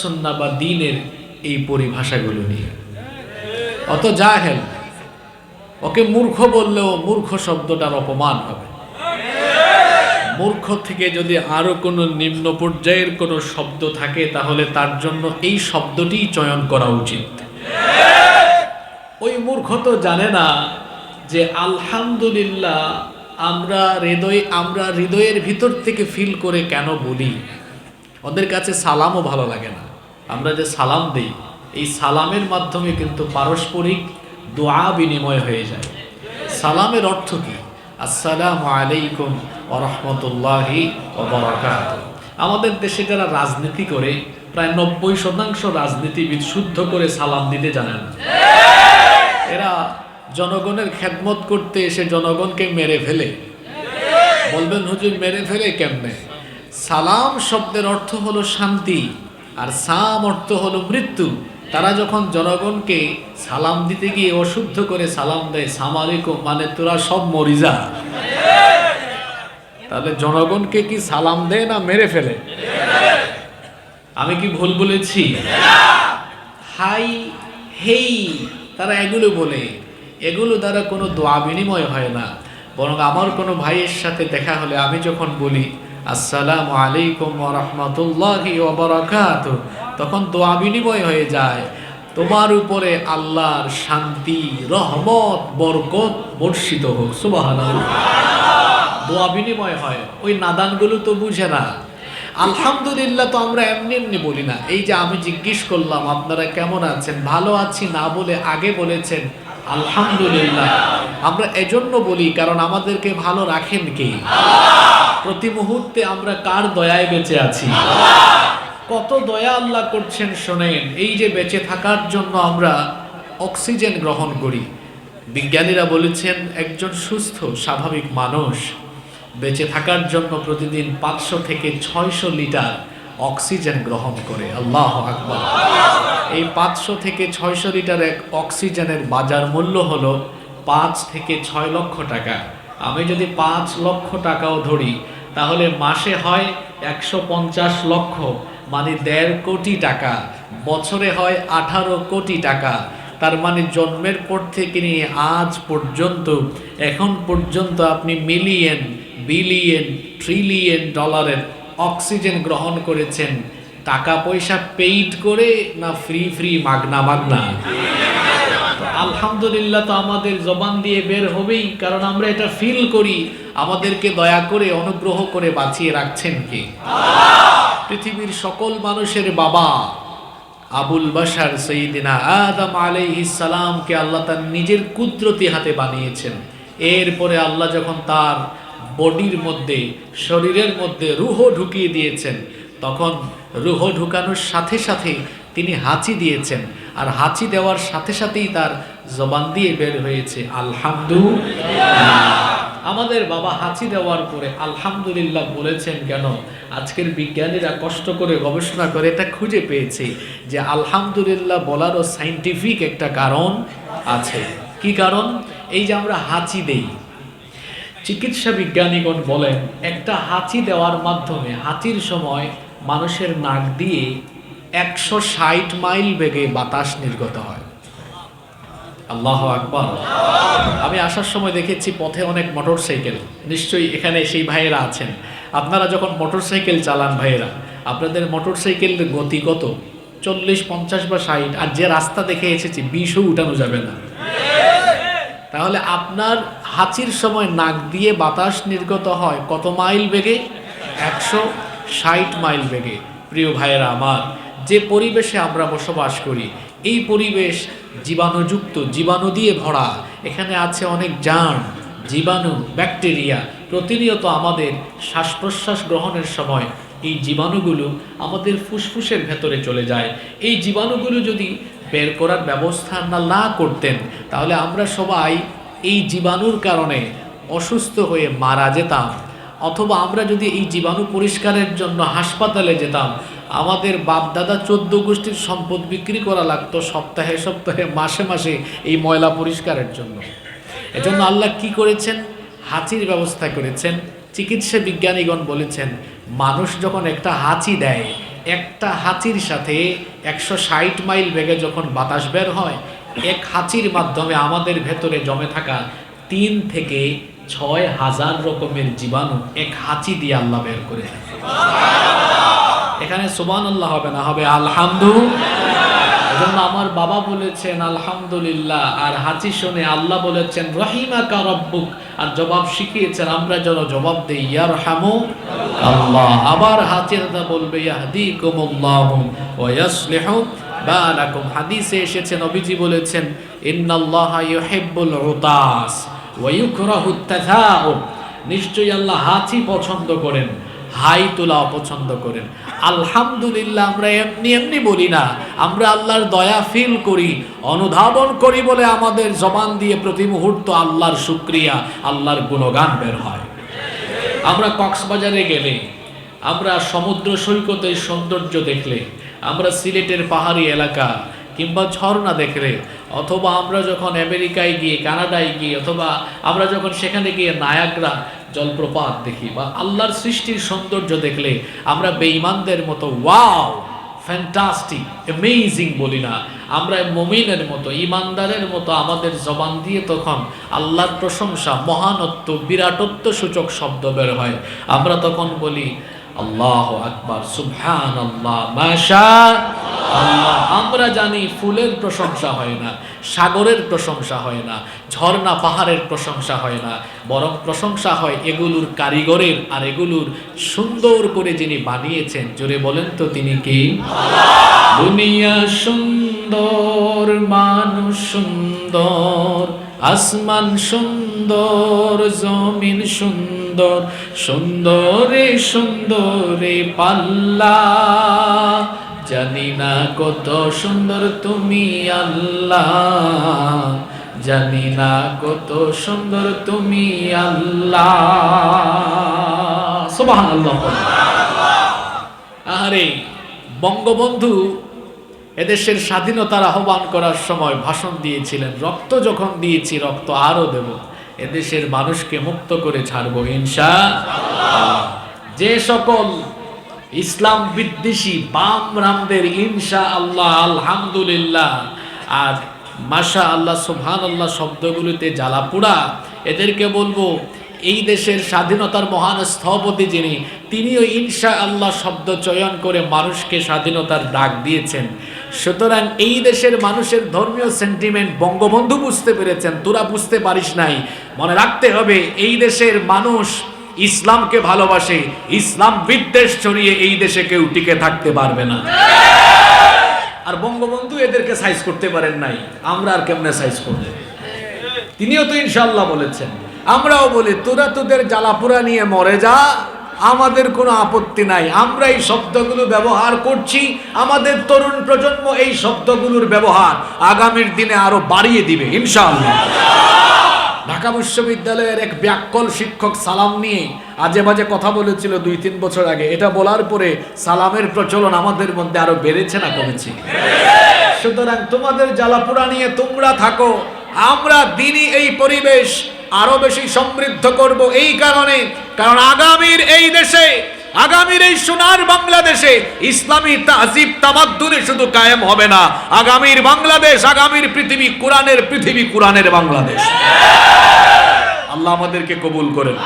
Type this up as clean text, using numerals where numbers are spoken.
সুন্নাহ বা দ্বীনের এই পরিভাষাগুলো নিয়ে। অত জাহেল, ওকে মূর্খ বললেও মূর্খ শব্দটার অপমান হবে। মূর্খ থেকে যদি আরো কোনো নিম্ন পর্যায়ের কোনো শব্দ থাকে তাহলে তার জন্য এই শব্দটিই চয়ন করা উচিত। ওই মূর্খ তো জানে না যে আলহামদুলিল্লাহ আমরা হৃদয়ের ভিতর থেকে ফিল করে কেন বলি। ওদের কাছে সালামও ভালো লাগে না। আমরা যে সালাম দিই, এই সালামের মাধ্যমে কিন্তু পারস্পরিক দোয়া বিনিময় হয়ে যায়। সালামের অর্থ কি? আসসালামু আলাইকুম ওয়া রাহমাতুল্লাহি ওয়া বারাকাতুহু। আমাদের দেশে যারা রাজনীতি করে প্রায় 90% রাজনীতিবিদ শুদ্ধ করে সালাম দিতে জানে না। এরা জনগণের খেদমত করতে এসে জনগণকে মেরে ফেলে। বলবেন হুজুর মেরে ফেলে কেমনে? সালাম শব্দের অর্থ হলো শান্তি, আর সাম অর্থ হলো মৃত্যু। তারা যখন জনগণকে সালাম দিতে গিয়ে অশুদ্ধ করে সালাম দেয়, সালাম আলাইকুম মানে তোরা সব মরি যা, তাহলে জনগণকে কি সালাম দেয় না মেরে ফেলে? আমি কি ভুল বলেছি? হাই হেই তারা এগুলো বলে, এগুলো দ্বারা কোনো দোয়া বিনিময় হয় না। বরং আমার কোনো ভাইয়ের সাথে দেখা হলে আমি যখন বলি আসসালামু আলাইকুম ওয়া রাহমাতুল্লাহি ওয়া বারাকাতুহু, তখন দোয়া বিনিময় হয়ে যায়। তোমার উপরে আল্লাহর শান্তি, রহমত, বরকত বর্ষিত হোক। সুবহানাল্লাহ। দোয়া বিনিময় হয়। ওই নাদানগুলো তো বুঝে না। আলহামদুলিল্লাহ তো আমরা এমনি এমনি বলি না। এই যে আমি জিজ্ঞেস করলাম আপনারা কেমন আছেন, ভালো আছি না বলে আগে বলেছেন আলহামদুলিল্লাহ। আমরা এজন্য বলি কারণ আমাদেরকে ভালো রাখেন কে? প্রতি মুহূর্তে আমরা কার দয়ায় বেঁচে আছি? কত দয়া আল্লাহ করছেন শোনেন। এই যে বেঁচে থাকার জন্য আমরা অক্সিজেন গ্রহণ করি, বিজ্ঞানীরা বলেছেন একজন সুস্থ স্বাভাবিক মানুষ বেঁচে থাকার জন্য প্রতিদিন 500 থেকে 600 লিটার অক্সিজেন গ্রহণ করে। আল্লাহু আকবার। এই 500 থেকে 600 লিটার এক অক্সিজেনের বাজার মূল্য হলো 5 থেকে 6 লক্ষ টাকা। আমি যদি 5 লক্ষ টাকাও ধরি তাহলে মাসে হয় 150 লক্ষ, মানে 1.5 কোটি টাকা। বছরে হয় 18 কোটি টাকা। তার মানে জন্মের পর থেকে নিয়ে আজ পর্যন্ত, এখন পর্যন্ত আপনি মিলিয়ন, বিলিয়ন, ট্রিলিয়ন ডলারের অক্সিজেন গ্রহণ করেছেন। টাকা পয়সা পেইড করে না ফ্রি মাগনা মাগনা? আলহামদুলিল্লাহ তো আমাদের জবান দিয়ে বের হবেই, কারণ আমরা এটা ফিল করি। আমাদেরকে দয়া করে অনুগ্রহ করে বাঁচিয়ে রাখছেন কে? পৃথিবীর সকল মানুষের বাবা আবুল বাশার সৈয়দিনা আদম আলাইহিস সালামকে আল্লাহ তার নিজের কুদরতি হাতে বানিয়েছেন। এরপরে আল্লাহ যখন তার বডির মধ্যে, শরীরের মধ্যে রূহ ঢুকিয়ে দিয়েছেন, তখন রূহ ঢুকানোর সাথে সাথে তিনি হাঁচি দিয়েছেন। আর হাঁচি দেওয়ার সাথে সাথেই তার জবান দিয়ে বের হয়েছে আলহামদুলিল্লাহ। আমাদের বাবা হাঁচি দেওয়ার পরে আলহামদুলিল্লাহ বলেছেন কেন? আজকের বিজ্ঞানীরা কষ্ট করে গবেষণা করে এটা খুঁজে পেয়েছে যে আলহামদুলিল্লাহ বলারও সাইন্টিফিক একটা কারণ আছে। কি কারণ? এই যে আমরা হাঁচি দেই, চিকিৎসা বিজ্ঞানীগণ বলেন একটা হাঁচি দেওয়ার মাধ্যমে হাঁচির সময় মানুষের নাক দিয়ে 160 মাইল বেগে বাতাস নির্গত হয়। আল্লাহু আকবার। আমি আসার সময় দেখেছি পথে অনেক মোটরসাইকেল, নিশ্চয়ই এখানে সেই ভাইয়েরা আছেন। আপনারা যখন মোটরসাইকেল চালান ভাইয়েরা, আপনাদের মোটরসাইকেলের গতি কত? 40, 50 বা 60। আর যে রাস্তা দেখে এসেছি 20ও উঠানো যাবে না। তাহলে আপনার হাঁচির সময় নাক দিয়ে বাতাস নির্গত হয় কত মাইল বেগে? 160 মাইল বেগে। প্রিয় ভাইয়েরা আমার, যে পরিবেশে আমরা বসবাস করি এই পরিবেশ জীবাণুযুক্ত, জীবাণু দিয়ে ভরা। এখানে আছে অনেক জার্ম, জীবাণু, ব্যাকটেরিয়া। প্রতিনিয়ত আমাদের শ্বাস প্রশ্বাস গ্রহণের সময় এই জীবাণুগুলো আমাদের ফুসফুসের ভেতরে চলে যায়। এই জীবাণুগুলো যদি বের করার ব্যবস্থা না করতেন তাহলে আমরা সবাই এই জীবাণুর কারণে অসুস্থ হয়ে মারা যেতাম। অথবা আমরা যদি এই জীবাণু পরিষ্কারের জন্য হাসপাতালে যেতাম, আমাদের বাপদাদা 14 গোষ্ঠীর সম্পদ বিক্রি করা লাগতো সপ্তাহে সপ্তাহে, মাসে মাসে এই ময়লা পরিষ্কারের জন্য। এজন্য আল্লাহ কি করেছেন? হাঁচির ব্যবস্থা করেছেন। চিকিৎসা বিজ্ঞানীগণ বলেছেন মানুষ যখন একটা হাঁচি দেয় একটা হাঁচির সাথে 160 মাইল বেগে যখন বাতাস বের হয়, এক হাঁচির মাধ্যমে আমাদের ভেতরে জমে থাকা 3 থেকে 6,000 রকমের জীবাণু এক হাঁচি দিয়ে আল্লাহ বের করে দেয়। এখানে সুবহানাল্লাহ হবে না, হবে আলহামদুলিল্লাহ। এজন্য আমার বাবা বলেছেন আলহামদুলিল্লাহ, আর হাঁচি শুনে আল্লাহ বলেছেন রহিমাকা রব্বুক, আর জবাব শিখিয়েছেন আমরা যেন জবাব দেই ইয়ারহামু আল্লাহ। আবার হাঁচিটা বলবে ইয়াহদিকুমুল্লাহু ওয়া ইয়াসলিহু বালাকুম। হাদিসে এসেছে, নবীজি বলেছেন ইন্নাল্লাহা ইউহিব্বুল উতাস ওয়া ইউকরাহুত তাথাউব। নিশ্চয়ই আল্লাহ হাঁচি পছন্দ করেন, হাই তোলা অপছন্দ করেন। আলহামদুলিল্লাহ আমরা এমনি এমনি বলি না, আমরা আল্লাহর দয়া ফিল করি, অনুধাবন করি বলে আমাদের জবান দিয়ে প্রতি মুহূর্ত আল্লাহর শুকরিয়া, আল্লাহর গুণগান বের হয়। আমরা কক্সবাজারে গেলে, আমরা সমুদ্র সৈকতের সৌন্দর্য দেখলে, আমরা সিলেটের পাহাড়ি এলাকা কিংবা ঝর্ণা দেখলে, অথবা আমরা যখন আমেরিকায় গিয়ে, কানাডায় গিয়ে, অথবা আমরা যখন সেখানে গিয়ে নায়াগ্রা জলপ্রপাত দেখি বা আল্লাহর সৃষ্টির সৌন্দর্য দেখলে, আমরা বেঈমানদের মতো ওয়াও, ফ্যান্টাস্টিক, অ্যামেজিং বলি না। আমরা মুমিনের মতো, ইমানদারের মতো আমাদের জবান দিয়ে তখন আল্লাহর প্রশংসা, মহানত্ব, বিরাটত্ব সূচক শব্দ বের হয়। আমরা তখন বলি আল্লাহু আকবার, সুবহানাল্লাহ, মাশাআল্লাহ। আমরা জানি ফুলের প্রশংসা হয় না, সাগরের প্রশংসা হয় না, ঝর্ণা পাহাড়ের প্রশংসা হয় না, বরং প্রশংসা হয় এগুলোর কারিগরের, আর এগুলোর সুন্দর করে যিনি বানিয়েছেন। জোরে বলেন তো তিনি কে? দুনিয়া সুন্দর, মানুষ সুন্দর, আসমান সুন্দর, জমিন সুন্দর, সুন্দরে সুন্দরে পাল্লা, জানি না কত সুন্দর তুমি আল্লাহ, জানি না কত সুন্দর তুমি আল্লাহ। সুবহানাল্লাহ। আরে বঙ্গবন্ধু এদেশের স্বাধীনতার আহ্বান করার সময় ভাষণ দিয়েছিলেন, রক্ত যখন দিয়েছি রক্ত আরো দেব, এদেশের মানুষকে মুক্ত করে ছাড়বো ইনশাআল্লাহ। যে সকল ইসলাম বিদ্বেষী বাম রামদের ইনশাআল্লাহ, আলহামদুলিল্লাহ আর মাশাআল্লাহ, সুবহানাল্লাহ শব্দগুলোতে জ্বালা পোড়া, এদেরকে বলবো এই দেশের স্বাধীনতার মহান স্থপতি যিনি, তিনিও ইনশাআল্লাহ শব্দ চয়ন করে মানুষকে স্বাধীনতার ডাক দিয়েছেন। সুতরাং এই দেশের মানুষের ধর্মীয় সেন্টিমেন্ট বঙ্গবন্ধু বুঝতে পেরেছেন, তোরা বুঝতে পারিস নাই। মনে রাখতে হবে এই দেশের মানুষ ইসলামকে ভালোবাসে, ইসলাম বিদ্বেষ ছড়িয়ে এই দেশে কেউ টিকে থাকতে পারবে না। আর বঙ্গবন্ধু এদেরকে সাইজ করতে পারেন নাই, আমরা আর কেমনে সাইজ করব? তিনিও তো ইনশাআল্লাহ বলেছেন। আমরাও বলি তোরা তোদের জ্বালাপুরা নিয়ে মরে যা, আমাদের কোনো আপত্তি নাই। আমরা এই শব্দগুলো ব্যবহার করছি, আমাদের তরুণ প্রজন্ম এই শব্দগুলোর ব্যবহার আগামীর দিনে আরো বাড়িয়ে দিবে ইনশাআল্লাহ। ঢাকা বিশ্ববিদ্যালয়ের এক ব্যাককল শিক্ষক সালাম নিয়ে আজে বাজে কথা বলেছিল 2-3 বছর আগে। এটা বলার পরে সালামের প্রচলন আমাদের মধ্যে আরো বেড়েছে না কমেছে? সুতরাং তোমাদের জ্বালাপুরা নিয়ে তোমরা থাকো, আমরা দিনই এই পরিবেশ আরো বেশি সমৃদ্ধ করব। এই কারণে, কারণ আগামীর এই দেশে, আগামীর এই সোনার বাংলাদেশে ইসলামী তাহজিব তামাদ্দুনে শুধু কায়েম হবে না, আগামীর বাংলাদেশ, আগামীর পৃথিবী কোরআনের পৃথিবী, কোরআনের বাংলাদেশ। আল্লাহ আমাদেরকে কবুল করেন।